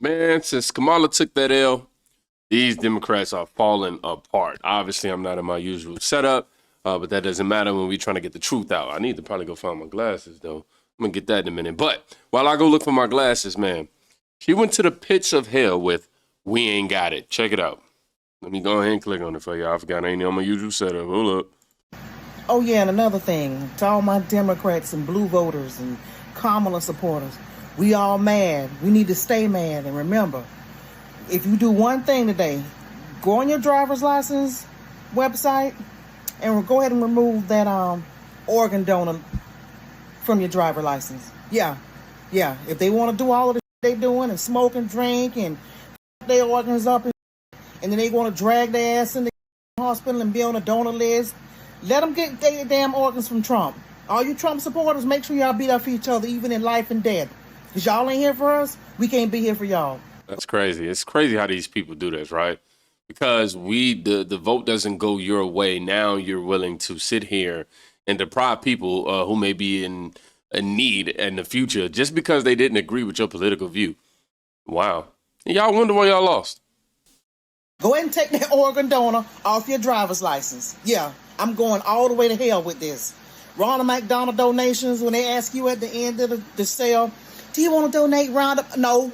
Man, since Kamala took that L, these Democrats are falling apart. Obviously, I'm not in my usual setup, but that doesn't matter when we're trying to get the truth out. I need to probably go find my glasses, though. I'm going to get that in a minute. But while I go look for my glasses, man, she went to the pits of hell with We Ain't Got It. Check it out. Let me go ahead and click on it for y'all. I forgot I ain't on my usual setup. Hold up. Oh, yeah, and another thing, to all my Democrats and blue voters and Kamala supporters, we all mad. We need to stay mad. And remember, if you do one thing today, go on your driver's license website and go ahead and remove that organ donor from your driver license. Yeah. If they want to do all of the they doing and smoke and drink and their organs up and then they want to drag their ass in the hospital and be on a donor list, let them get their damn organs from Trump. All you Trump supporters, make sure y'all beat up for each other, even in life and death. Because y'all ain't here for us, we can't be here for y'all. That's crazy. It's crazy how these people do this, right? Because the vote doesn't go your way. Now you're willing to sit here and deprive people who may be in need in the future just because they didn't agree with your political view. Wow. And y'all wonder why y'all lost. Go ahead and take that organ donor off your driver's license. Yeah, I'm going all the way to hell with this. Ronald McDonald donations, when they ask you at the end of the sale, do you want to donate roundup? No,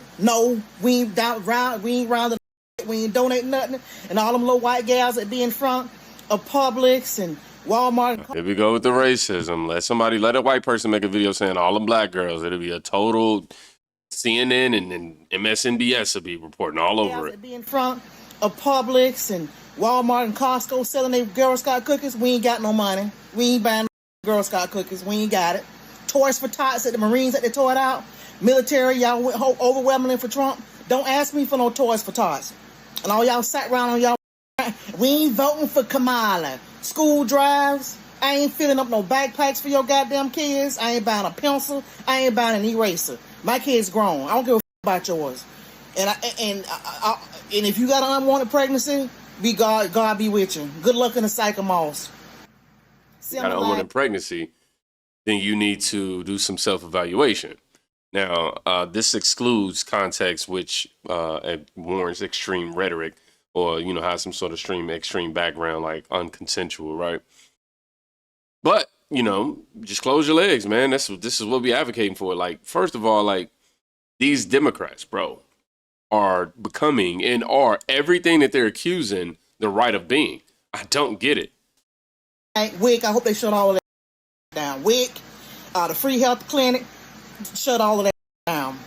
we ain't rounding, we ain't donating nothing. And all them little white gals that be in front of Publix and Walmart. Here we go with the racism. Let a white person make a video saying all them black girls. It'll be a total CNN and MSNBS will be reporting all over it. That be in front of Publix and Walmart and Costco selling their Girl Scout cookies. We ain't got no money. We ain't buying Girl Scout cookies. We ain't got it. Toys for Tots at the Marines that they tore it out. Military, y'all went overwhelmingly for Trump. Don't ask me for no Toys for Tots. And all y'all sat around on y'all, we ain't voting for Kamala. School drives, I ain't filling up no backpacks for your goddamn kids. I ain't buying a pencil. I ain't buying an eraser. My kid's grown. I don't give a about yours. And if you got an unwanted pregnancy, God be with you. Good luck in the cycle, Moss. Got an unwanted pregnancy, then you need to do some self-evaluation. Now, this excludes context which warrants extreme rhetoric or, has some sort of extreme background like unconsensual, right? But, just close your legs, man. This is what we advocating for. Like, first of all, like, these Democrats, bro, are becoming and are everything that they're accusing the right of being. I don't get it. WIC, I hope they shut all of that down. WIC, the free health clinic, shut all of that down.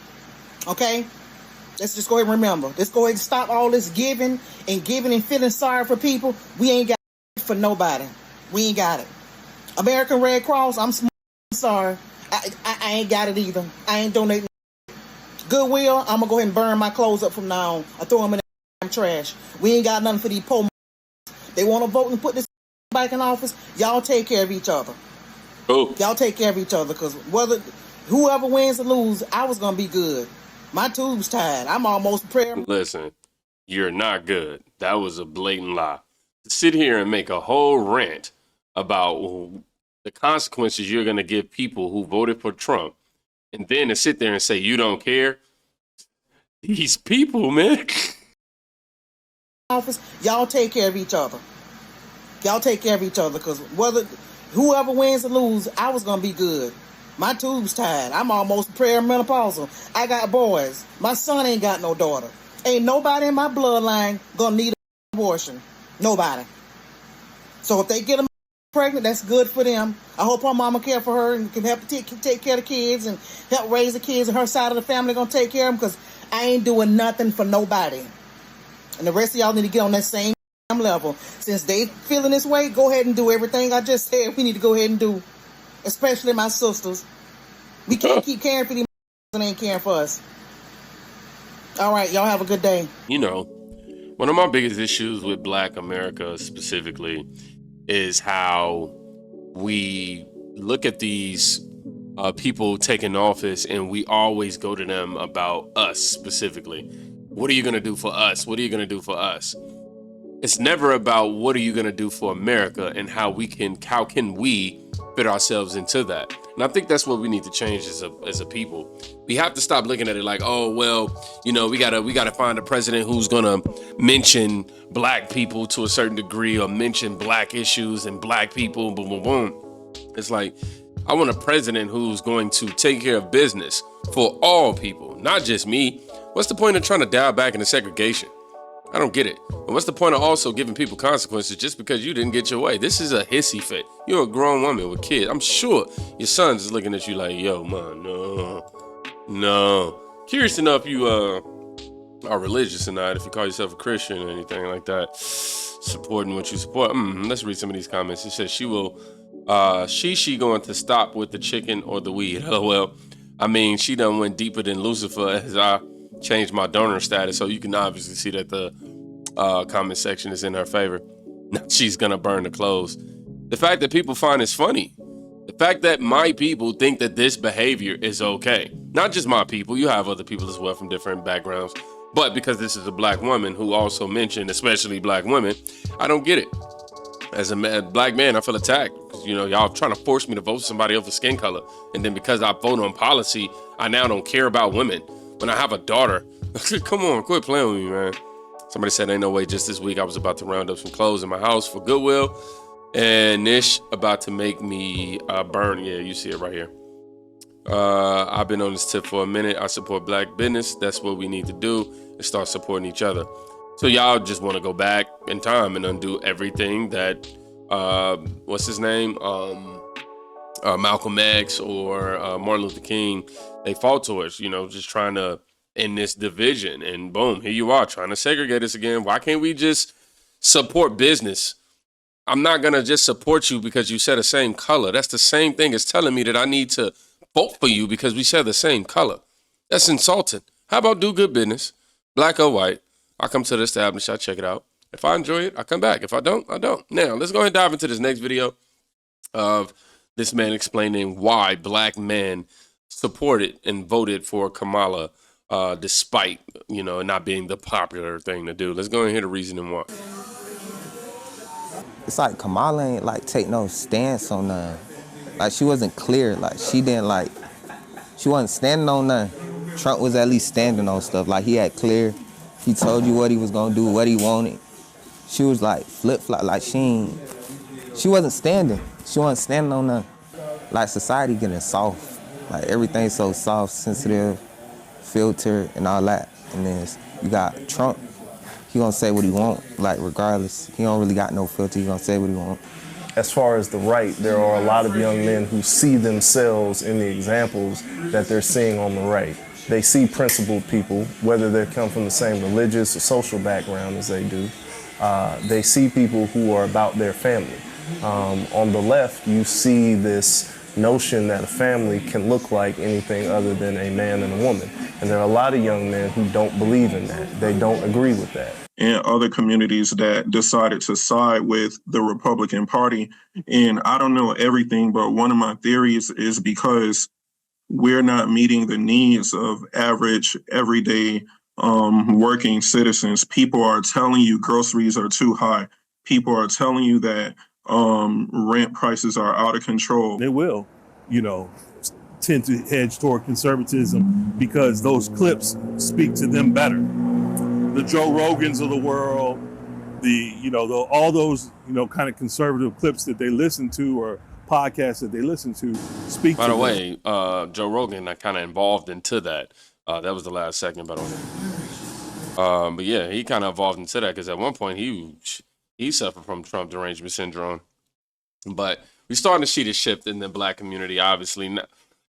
Okay? Let's just go ahead and remember. Let's go ahead and stop all this giving and feeling sorry for people. We ain't got it for nobody. We ain't got it. American Red Cross, I'm sorry. I ain't got it either. I ain't donating. Goodwill, I'm going to go ahead and burn my clothes up from now on. I throw them in the trash. We ain't got nothing for these poor. They want to vote and put this back in office. Y'all take care of each other. Oh. Y'all take care of each other because whoever wins or lose, I was going to be good. My tube's tied. I'm almost prayer. Listen, you're not good. That was a blatant lie. To sit here and make a whole rant about the consequences you're going to give people who voted for Trump and then to sit there and say you don't care. These people, man. Office, y'all take care of each other. Y'all take care of each other because whoever wins or lose, I was going to be good. My tube's tied. I'm almost perimenopausal. I got boys. My son ain't got no daughter. Ain't nobody in my bloodline going to need an abortion. Nobody. So if they get them pregnant, that's good for them. I hope her mama care for her and can help take care of the kids and help raise the kids, and her side of the family going to take care of them because I ain't doing nothing for nobody. And the rest of y'all need to get on that same level. Since they feeling this way, go ahead and do everything I just said we need to go ahead and do. Especially my sisters. We can't keep caring for these and ain't caring for us. All right, y'all have a good day. One of my biggest issues with Black America specifically is how we look at these people taking office and we always go to them about us specifically. What are you going to do for us? What are you going to do for us? It's never about what are you going to do for America and how can we fit ourselves into that. And I think that's what we need to change as a people. We have to stop looking at it like, oh well, we gotta find a president who's gonna mention black people to a certain degree or mention black issues and black people, boom, boom, boom. It's like, I want a president who's going to take care of business for all people, not just me. What's the point of trying to dial back into segregation? I don't get it. And what's the point of also giving people consequences just because you didn't get your way? This is a hissy fit. You're a grown woman with kids. I'm sure your son's is looking at you like, yo, man, no. Curious to know if you are religious or not, if you call yourself a Christian or anything like that, supporting what you support. Let's read some of these comments. He says she going to stop with the chicken or the weed. LOL. I mean, she done went deeper than Lucifer as I changed my donor status, so you can obviously see that the comment section is in her favor. Now she's gonna burn the clothes. The fact that people find this funny, the fact that my people think that this behavior is okay, not just my people, you have other people as well from different backgrounds, but because this is a black woman who also mentioned, especially black women, I don't get it. As a black man, I feel attacked. Y'all trying to force me to vote for somebody over skin color, and then because I vote on policy, I now don't care about women. When I have a daughter, come on, quit playing with me, man. Somebody said, ain't no way, just this week I was about to round up some clothes in my house for Goodwill, and Nish about to make me burn. Yeah, you see it right here. I've been on this tip for a minute. I support black business. That's what we need to do, and start supporting each other. So y'all just want to go back in time and undo everything that, what's his name? Malcolm X or Martin Luther King, they fought towards, just trying to end this division. And boom, here you are trying to segregate us again. Why can't we just support business? I'm not going to just support you because you share the same color. That's the same thing as telling me that I need to vote for you because we share the same color. That's insulting. How about do good business, black or white? I come to the establishment, I check it out. If I enjoy it, I come back. If I don't, I don't. Now, let's go ahead and dive into this next video of this man explaining why black men supported and voted for Kamala despite, not being the popular thing to do. Let's go and hear the reasoning why. It's like Kamala ain't take no stance on nothing. Like she wasn't clear. Like she wasn't standing on nothing. Trump was at least standing on stuff. Like he had clear. He told you what he was gonna do, what he wanted. She was like flip-flop. Like she wasn't standing. She wasn't standing on nothing. Like society getting soft. Like everything's so soft, sensitive, filtered, and all that. And then you got Trump. He gonna say what he want, like regardless. He don't really got no filter. He gonna say what he want. As far as the right, there are a lot of young men who see themselves in the examples that they're seeing on the right. They see principled people, whether they come from the same religious or social background as they do. They see people who are about their family. On the left, you see this notion that a family can look like anything other than a man and a woman. And there are a lot of young men who don't believe in that. They don't agree with that. And other communities that decided to side with the Republican Party. And I don't know everything, but one of my theories is because we're not meeting the needs of average, everyday working citizens. People are telling you groceries are too high. People are telling you that rent prices are out of control. They will, tend to hedge toward conservatism because those clips speak to them better. The Joe Rogans of the world, all those, kind of conservative clips that they listen to or podcasts that they listen to speak to them. By the way, Joe Rogan, I kind of involved into that. That was the last segment, by the way. But yeah, he kind of evolved into that because at one point he suffered from Trump derangement syndrome. But we're starting to see this shift in the black community, obviously.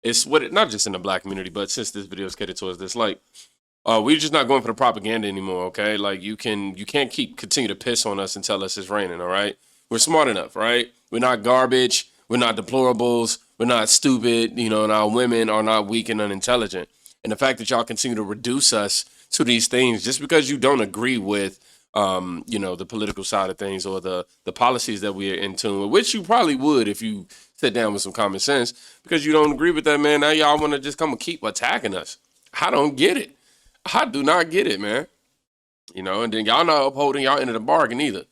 It's not just in the black community, but since this video is catered towards this, we're just not going for the propaganda anymore, okay? Like you can't continue to piss on us and tell us it's raining, all right? We're smart enough, right? We're not garbage. We're not deplorables. We're not stupid, and our women are not weak and unintelligent. And the fact that y'all continue to reduce us to these things just because you don't agree with, the political side of things or the policies that we are in tune with, which you probably would if you sit down with some common sense, because you don't agree with that, man. Now y'all want to just come and keep attacking us. I don't get it. I do not get it, man. And then y'all not upholding y'all end of the bargain either.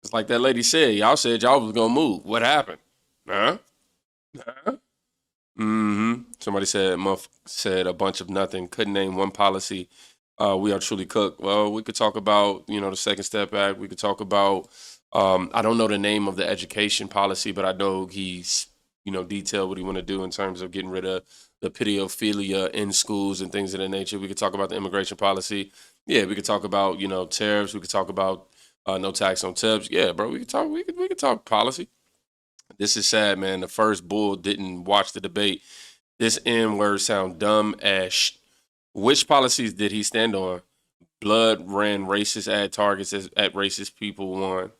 It's like that lady said. Y'all said y'all was going to move. What happened? Huh? Somebody said Muff said a bunch of nothing. Couldn't name one policy. We are truly cooked. Well, we could talk about the Second Step Act. We could talk about I don't know the name of the education policy, but I know he's detailed what he want to do in terms of getting rid of the pedophilia in schools and things of that nature. We could talk about the immigration policy. Yeah, we could talk about tariffs. We could talk about no tax on tips. Yeah, bro, we could talk. We could talk policy. This is sad, man. The first bull didn't watch the debate. This N word sound dumb as Which policies did he stand on? Blood ran racist ad targets at racist people won.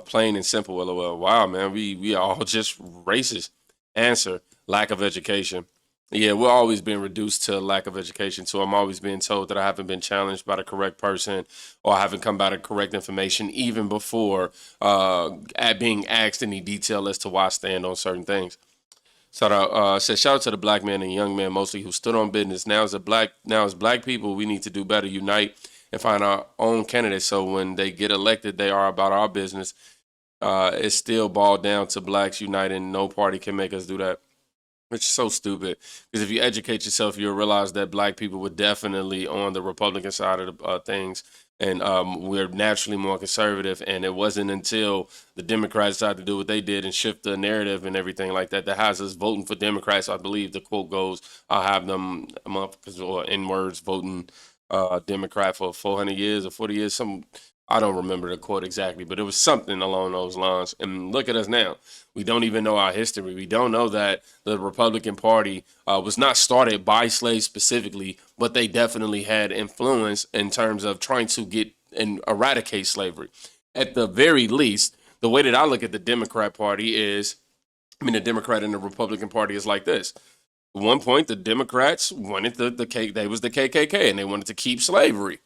Plain and simple, LOL. Wow, man, we all just racist. Answer, lack of education. Yeah, we're always being reduced to lack of education. So I'm always being told that I haven't been challenged by the correct person or I haven't come by the correct information even before at being asked any detail as to why I stand on certain things. Said shout out to the black man and young man mostly who stood on business. Now as black people, we need to do better, unite and find our own candidates. So when they get elected, they are about our business. It's still boiled down to blacks uniting. No party can make us do that. Which is so stupid. Because if you educate yourself, you'll realize that black people were definitely on the Republican side of the, things. And we're naturally more conservative. And it wasn't until the Democrats decided to do what they did and shift the narrative and everything like that has us voting for Democrats. I believe the quote goes, I'll have them or in words voting Democrat for 400 years or 40 years. I don't remember the quote exactly, but it was something along those lines. And look at us now. We don't even know our history. We don't know that the Republican Party was not started by slaves specifically, but they definitely had influence in terms of trying to get and eradicate slavery. At the very least, the way that I look at the Democrat Party is, the Democrat and the Republican Party is like this. At one point, the Democrats wanted they was the KKK, and they wanted to keep slavery.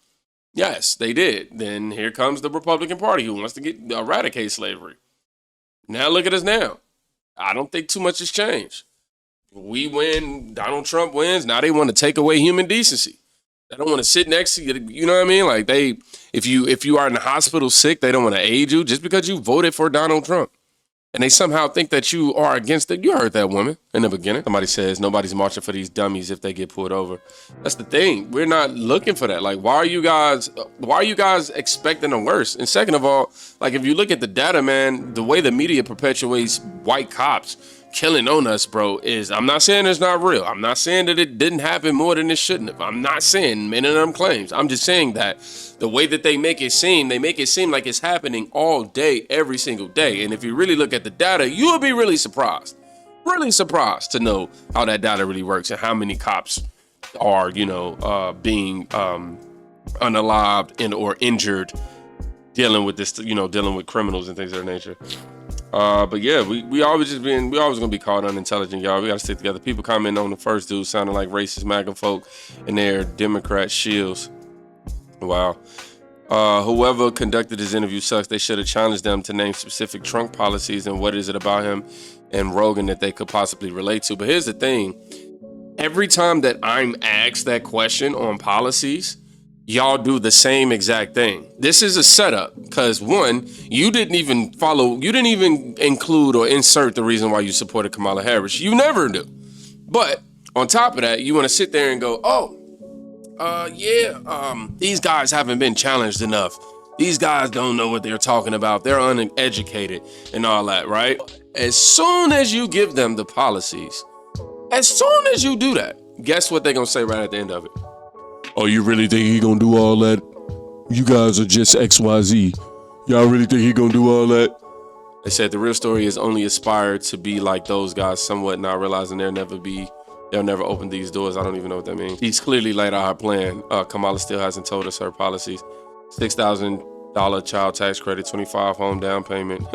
Yes, they did. Then here comes the Republican Party who wants to eradicate slavery. Now look at us now. I don't think too much has changed. We win, Donald Trump wins. Now they want to take away human decency. They don't want to sit next to you. You know what I mean? Like if you are in the hospital sick, they don't want to aid you just because you voted for Donald Trump. And they somehow think that you are against it. You heard that woman in the beginning. Somebody says nobody's marching for these dummies if they get pulled over. That's the thing. We're not looking for that. Like, why are you guys expecting the worst? And second of all, like, if you look at the data, man, the way the media perpetuates white cops killing on us, bro, is, I'm not saying it's not real. I'm not saying that it didn't happen more than it shouldn't have. I'm not saying many of them claims. I'm just saying that the way that they make it seem like it's happening all day, every single day. And if you really look at the data, you'll be really surprised to know how that data really works and how many cops are, being unalived and or injured dealing with this, dealing with criminals and things of that nature. But yeah, we always gonna be called unintelligent, y'all. We gotta stick together. People comment on the first dude sounding like racist MAGA folk and their Democrat shields. Wow. Whoever conducted this interview sucks. They should have challenged them to name specific Trump policies and what is it about him and Rogan that they could possibly relate to. But here's the thing. Every time that I'm asked that question on policies, y'all do the same exact thing. This is a setup because one, you didn't even include or insert the reason why you supported Kamala Harris. You never do. But on top of that, you want to sit there and go, these guys haven't been challenged enough. These guys don't know what they're talking about. They're uneducated and all that, right? As soon as you give them the policies, as soon as you do that, guess what they're going to say right at the end of it? Oh, you really think he gonna do all that? You guys are just XYZ. Y'all really think he gonna do all that? They said the real story is only aspire to be like those guys somewhat, not realizing they'll never open these doors. I don't even know what that means. He's clearly laid out her plan. Kamala still hasn't told us her policies. $6,000 child tax credit, 25 home down payment,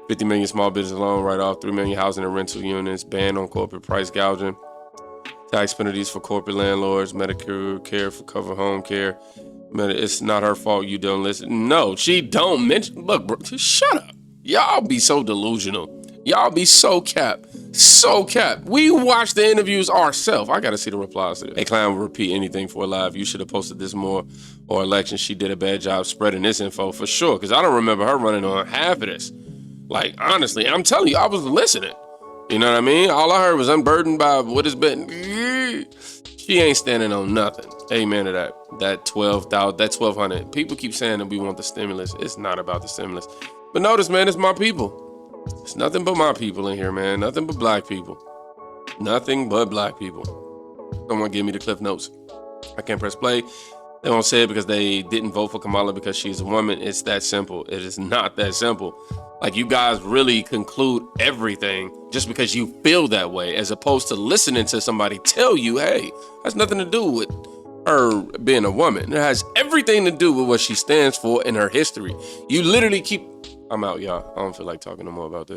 50 million small business loan write-off, 3 million housing and rental units, ban on corporate price gouging, tax penalties for corporate landlords, Medicare care for cover home care. It's not her fault you don't listen. No, she don't mention. Look, bro, just shut up. Y'all be so delusional. Y'all be so capped. So capped. We watched the interviews ourselves. I got to see the replies to this. A clown will repeat anything for a live. You should have posted this more or election. She did a bad job spreading this info for sure because I don't remember her running on half of this. Like, honestly, I'm telling you, I was listening. You know what I mean? All I heard was unburdened by what has been. She ain't standing on nothing. Amen to that. That 12,000, that 1,200. People keep saying that we want the stimulus. It's not about the stimulus. But notice, man, it's my people. It's nothing but my people in here, man. Nothing but black people. Nothing but black people. Someone give me the Cliff Notes. I can't press play. They won't say it because they didn't vote for Kamala because she's a woman. It's that simple. It is not that simple. Like, you guys really conclude everything just because you feel that way, as opposed to listening to somebody tell you, hey, that's nothing to do with her being a woman. It has everything to do with what she stands for in her history. You literally keep... I'm out, y'all. I don't feel like talking no more about this.